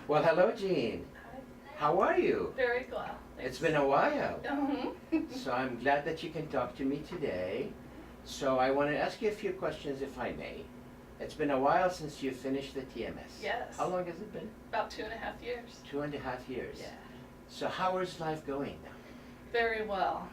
Well, hello, Jean. Hi. How are you? Very well. It's been a while. Uh-huh. So I'm glad that you can talk to me today. So I want to ask you a few questions, if I may. It's been a while since you finished the TMS. Yes. How long has it been? About 2.5 years. 2.5 years. Yeah. So how is life going now? Very well.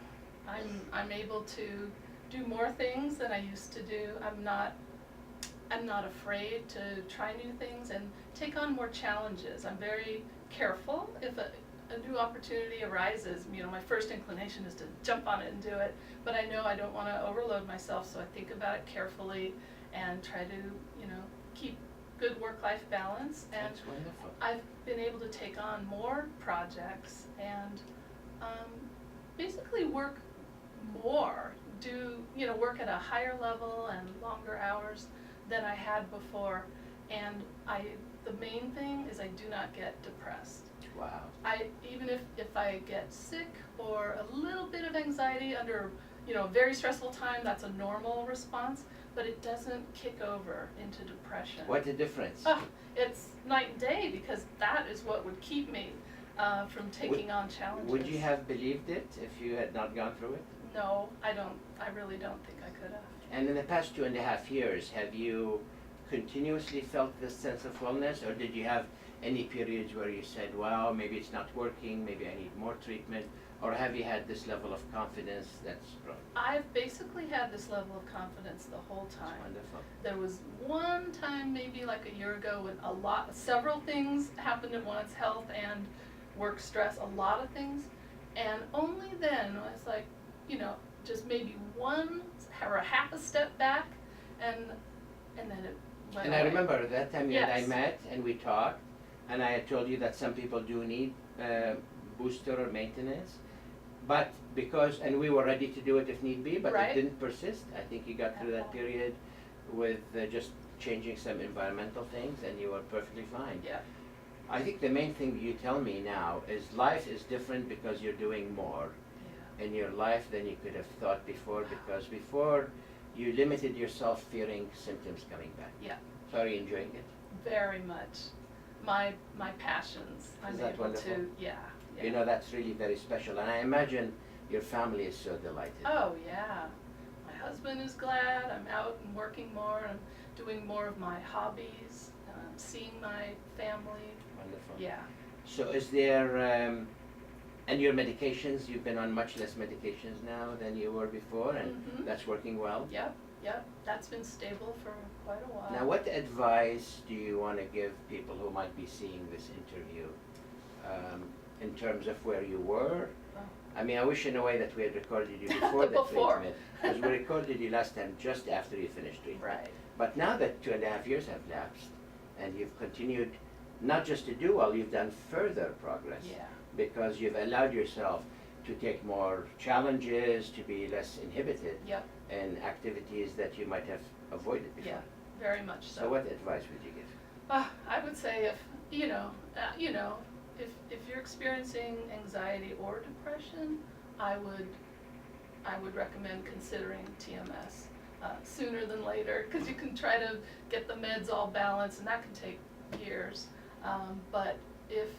I'm able to do more things than I used to do. I'm not afraid to try new things and take on more challenges. I'm very careful if a new opportunity arises. You know, my first inclination is to jump on it and do it, but I know I don't want to overload myself, so I think about it carefully and try to, you know, keep good work-life balance. And That's wonderful. I've been able to take on more projects and basically work more, work at a higher level and longer hours than I had before. And the main thing is I do not get depressed. Wow. Even if I get sick or a little bit of anxiety under, a very stressful time, that's a normal response, but it doesn't kick over into depression. What a difference. Oh, it's night and day, because that is what would keep me from taking on challenges. Would you have believed it if you had not gone through it? No, I don't. I really don't think I could have. And in the past 2.5 years, have you continuously felt this sense of wellness, or did you have any periods where you said, wow, maybe it's not working, maybe I need more treatment, or have you had this level of confidence that's grown? I've basically had this level of confidence the whole time. That's wonderful. There was one time, maybe like a year ago, when several things happened at once, health and work stress, a lot of things, and only then I was like, just maybe one or a half a step back, and then it went And away. I remember that time you and I Yes. met and we talked, and I had told you that some people do need booster or maintenance, but and we were ready to do it if need be, but Right. it didn't persist. I think you got through that period with just changing some environmental things, and you were perfectly fine. Yeah. I think the main thing you tell me now is life is different because you're doing more in your life than you could have thought before, because before you limited yourself fearing symptoms coming back. Yeah. So are you enjoying it? Very much. My passions. I'm Is that able wonderful? to. Yeah. You know, that's really very special, and I imagine your family is so delighted. Oh yeah. My husband is glad. I'm out and working more. I'm doing more of my hobbies. Seeing my family. Wonderful. Yeah. So is there, and your medications, you've been on much less medications now than you were before, and Mhm. that's working well? Yep. That's been stable for quite a while. Now, what advice do you want to give people who might be seeing this interview in terms of where you were? Oh. I mean, I wish in a way that we had recorded you before the Before. treatment, because we recorded you last time just after you finished treatment. Right. But now that 2.5 years have lapsed, and you've continued not just to do well, you've done further progress. Yeah. Because you've allowed yourself to take more challenges, to be less inhibited Yep. in activities that you might have avoided before. Yeah. Very much so. So what advice would you give? I would say if you're experiencing anxiety or depression, I would recommend considering TMS sooner than later, because you can try to get the meds all balanced, and that can take years. But if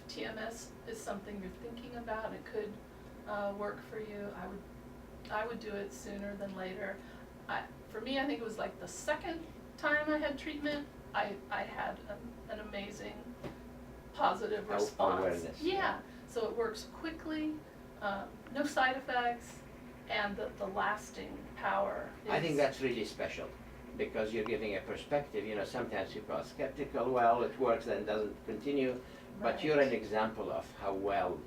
TMS is something you're thinking about and it could work for you, I would do it sooner than later. For me, I think it was like the second time I had treatment, I had an amazing positive response. Awareness. Yeah. So it works quickly, no side effects, and the lasting power is... I think that's really special, because you're giving a perspective. You know, sometimes people are skeptical, well, it works, then doesn't continue, but Right. you're an example of how well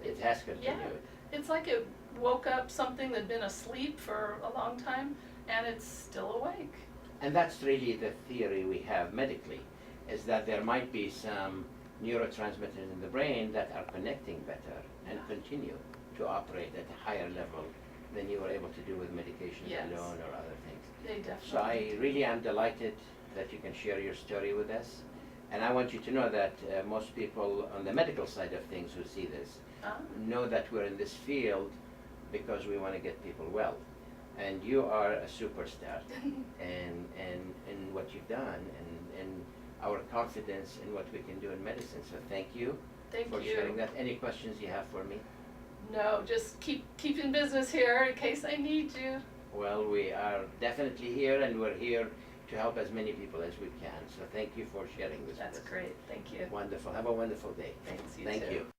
it has continued. Yeah. It's like it woke up something that had been asleep for a long time, and it's still awake. And that's really the theory we have medically, is that there might be some neurotransmitters in the brain that are connecting better and continue to operate at a higher level than you were able to do with medications Yes. alone or other things. They definitely... So I really am delighted that you can share your story with us. And I want you to know that most people on the medical side of things who see this know that we're in this field because we want to get people well. And you are a superstar in what you've done, and our confidence in what we can do in medicine. So thank you Thank for you. sharing that. Any questions you have for me? No, just keep in business here in case I need you. Well, we are definitely here, and we're here to help as many people as we can. So thank you for sharing this with us. That's great. Thank you. Wonderful. Have a wonderful day. Thanks, you Thank too. you.